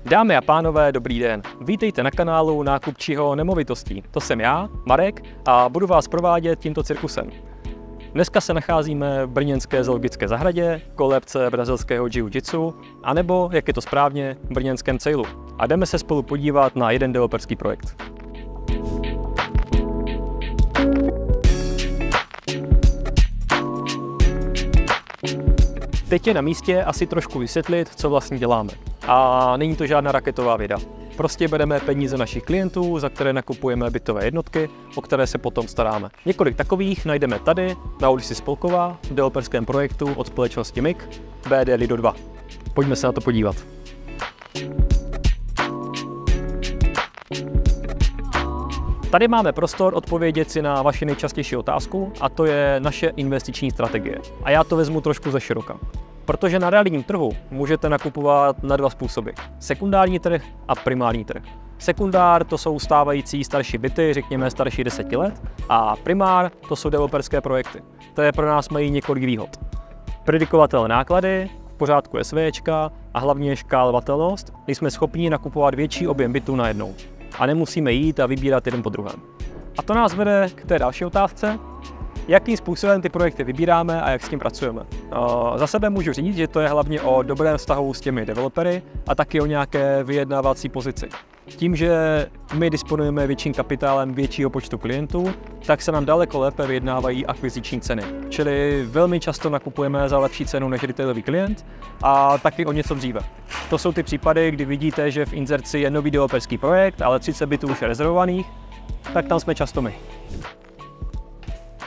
Dámy a pánové, dobrý den. Vítejte na kanálu nákupčího nemovitostí. To jsem já, Marek, a budu vás provádět tímto cirkusem. Dneska se nacházíme v brněnské zoologické zahradě, kolébce brazilského jiu-jitsu, anebo, jak je to správně, v brněnském Cejlu. A jdeme se spolu podívat na jeden developerský projekt. Teď je na místě asi trošku vysvětlit, co vlastně děláme. A není to žádná raketová věda. Prostě bereme peníze našich klientů, za které nakupujeme bytové jednotky, o které se potom staráme. Několik takových najdeme tady, na ulici Spolková, v developerském projektu od společnosti MIG, BD Lido 2. Pojďme se na to podívat. Tady máme prostor odpovědět si na vaši nejčastější otázku, a to je naše investiční strategie. A já to vezmu trošku ze široka. Protože na realitním trhu můžete nakupovat na dva způsoby. Sekundární trh a primární trh. Sekundár to jsou stávající starší byty, řekněme starší 10 let, a primár to jsou developerské projekty. Které pro nás mají několik výhod. Predikovatelné náklady, v pořádku SVčka a hlavně škálovatelnost, kdy jsme schopni nakupovat větší objem bytů najednou. A nemusíme jít a vybírat jeden po druhém. A to nás vede k té další otázce, jakým způsobem ty projekty vybíráme a jak s tím pracujeme. Za sebe můžu říct, že to je hlavně o dobrém vztahu s těmi developery a taky o nějaké vyjednávací pozici. Tím, že my disponujeme větším kapitálem většího počtu klientů, tak se nám daleko lépe vyjednávají akviziční ceny. Čili velmi často nakupujeme za lepší cenu než retailový klient a taky o něco dříve. To jsou ty případy, kdy vidíte, že v inzerci je nový developerský projekt, ale 30 bytů už je rezervovaných, tak tam jsme často my.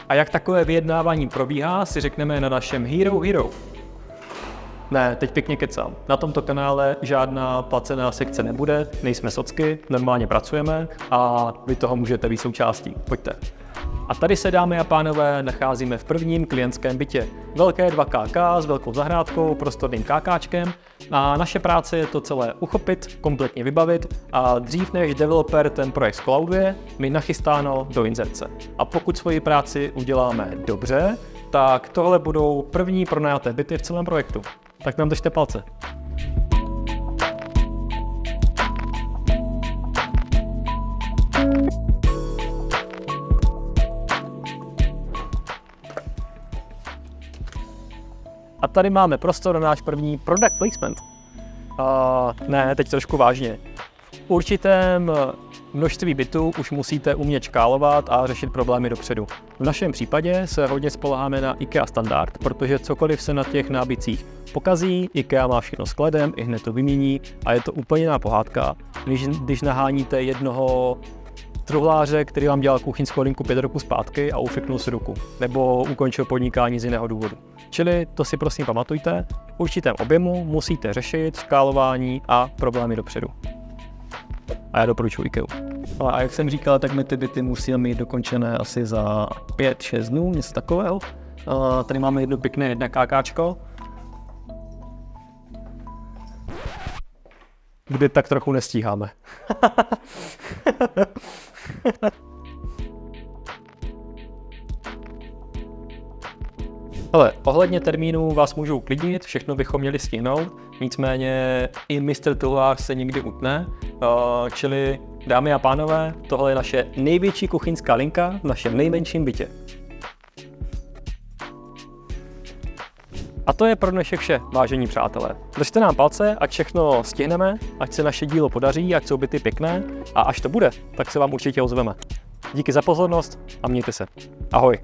A jak takové vyjednávání probíhá, si řekneme na našem Hero. Ne, teď pěkně kecám. Na tomto kanále žádná placená sekce nebude, nejsme socky, normálně pracujeme a vy toho můžete být součástí. Pojďte. A tady se, dámy a pánové, nacházíme v prvním klientském bytě. Velké 2KK s velkou zahrádkou, prostorným KKčkem a naše práce je to celé uchopit, kompletně vybavit a dřív než developer ten projekt skolauduje, my nachystáno do inzerce. A pokud svoji práci uděláme dobře, tak tohle budou první pronajaté byty v celém projektu. Tak nám držte palce. A tady máme prostor na náš první product placement. Ne, teď trošku vážně. V určitém množství bytů už musíte umět škálovat a řešit problémy dopředu. V našem případě se hodně spoléháme na IKEA standard, protože cokoliv se na těch nábytcích pokazí, IKEA má všechno skladem, i hned to vymění a je to úplně jiná pohádka, když naháníte jednoho truhláře, který vám dělal kuchyňskou linku 5 roků zpátky a ufiknul si ruku, nebo ukončil podnikání z jiného důvodu. Čili to si prosím pamatujte, v určitém objemu musíte řešit škálování a problémy dopředu. A já doporučuji IKEA. A jak jsem říkal, tak my ty byty musíme mít dokončené asi za 5-6 dnů, něco takového. Tady máme jedno pěkné 1KKčko, kde tak trochu nestíháme. Hele, ohledně termínů vás můžu uklidnit, všechno bychom měli stihnout, nicméně i mistr truhlář se někdy utne, čili dámy a pánové, tohle je naše největší kuchyňská linka v našem nejmenším bytě. A to je pro dnešek vše, vážení přátelé. Držte nám palce, ať všechno stihneme, ať se naše dílo podaří, ať jsou byty pěkné a až to bude, tak se vám určitě ozveme. Díky za pozornost a mějte se. Ahoj.